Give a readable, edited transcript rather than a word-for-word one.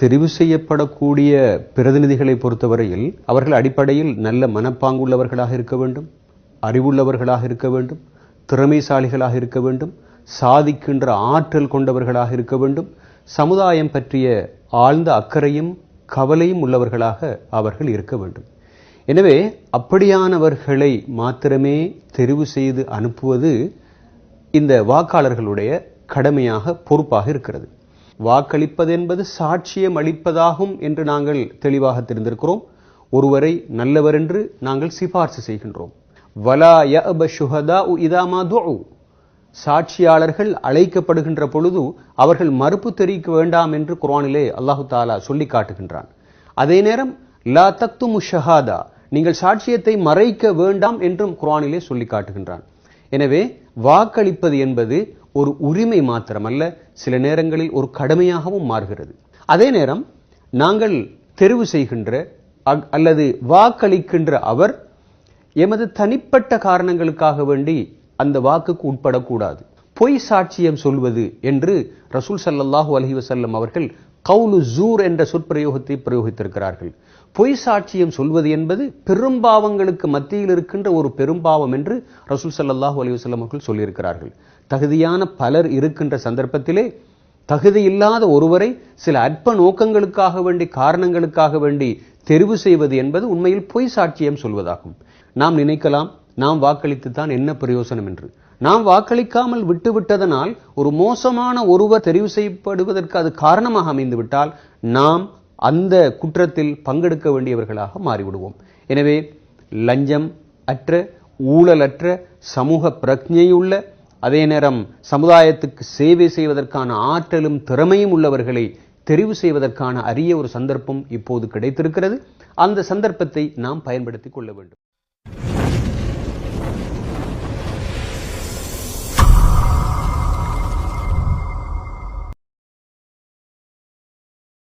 தெரிவு செய்யப்படக்கூடிய பிரதிநிதிகளை பொறுத்தவரையில் அவர்கள் அடிப்படையில் நல்ல மனப்பாங்குள்ளவர்களாக இருக்க வேண்டும், அறிவுள்ளவர்களாக இருக்க வேண்டும், திறமைசாலிகளாக இருக்க வேண்டும், சாதிக்கின்ற ஆற்றல் கொண்டவர்களாக இருக்க வேண்டும், சமுதாயம் பற்றிய ஆழ்ந்த அக்கறையும் கவலையும் உள்ளவர்களாக அவர்கள் இருக்க வேண்டும். எனவே அப்படியானவர்களை மாத்திரமே தெரிவு செய்து அனுப்புவது இந்த வாக்காளர்களுடைய கடமையாக பொறுப்பாக இருக்கிறது. வாக்களிப்பது என்பது சாட்சியம் அளிப்பதாகும் என்று நாங்கள் தெளிவாக தெரிந்திருக்கிறோம். ஒருவரை நல்லவர் என்று நாங்கள் சிபார்சு செய்கின்றோம். வலா யஅப ஷுஹதாஉ இதா மா துஉ, சாட்சியாளர்கள் அழைக்கப்படுகின்ற பொழுது அவர்கள் மறுப்பு தெரிவிக்க வேண்டாம் என்று குர்ஆனிலே அல்லாஹ் தஆலா சொல்லி காட்டுகின்றான். அதே நேரம் லா தக்துமு ஷஹாதா, நீங்கள் சாட்சியத்தை மறைக்க வேண்டாம் என்றும் குர்ஆனிலே சொல்லி காட்டுகின்றான். எனவே வாக்களிப்பது என்பது ஒரு உரிமை மாத்திரமல்ல, சில நேரங்களில் ஒரு கடமையாகவும் மாறுகிறது. அதே நேரம் நாங்கள் தெரிவு செய்கின்ற அல்லது வாக்களிக்கின்ற அவர் எமது தனிப்பட்ட காரணங்களுக்காக வேண்டி அந்த வாக்குக்கு உட்படக்கூடாது. பொய் சாட்சியம் சொல்வது என்று ரசூல் ஸல்லல்லாஹு அலைஹி வஸல்லம் அவர்கள் கவுலு ஜூர் என்ற சொற்பிரயோகத்தை பிரயோகித்திருக்கிறார்கள். பொய் சாட்சியம் சொல்வது என்பது பெரும்பாவங்களுக்கு மத்தியில் இருக்கின்ற ஒரு பெரும்பாவம் என்று ரசூல் ஸல்லல்லாஹு அலைஹி வஸல்லம் அவர்கள் சொல்லியிருக்கிறார்கள். தகுதியான பலர் இருக்கின்ற சந்தர்ப்பத்திலே தகுதி இல்லாத ஒருவரை சில அற்ப நோக்கங்களுக்காக வேண்டி காரணங்களுக்காக வேண்டி தெரிவு செய்வது என்பது உண்மையில் பொய் சாட்சியம் சொல்வதாகும். நாம் நினைக்கலாம், நாம் வாக்களித்துத்தான் என்ன பிரயோசனம் என்று. நாம் வாக்களிக்காமல் விட்டுவிட்டதனால் ஒரு மோசமான ஒருவர் தெரிவு செய்யப்படுவதற்கு அது காரணமாக அமைந்துவிட்டால் நாம் அந்த குற்றத்தில் பங்கெடுக்க வேண்டியவர்களாக மாறிவிடுவோம். எனவே லஞ்சம் அற்ற, ஊழலற்ற, சமூக பிரக்ஞையுள்ள, அதே நேரம் சமுதாயத்துக்கு சேவை செய்வதற்கான ஆற்றலும் திறமையும் உள்ளவர்களை தெரிவு செய்வதற்கான அரிய ஒரு சந்தர்ப்பம் இப்போது கிடைத்திருக்கிறது. அந்த சந்தர்ப்பத்தை நாம் பயன்படுத்திக் கொள்ள வேண்டும்.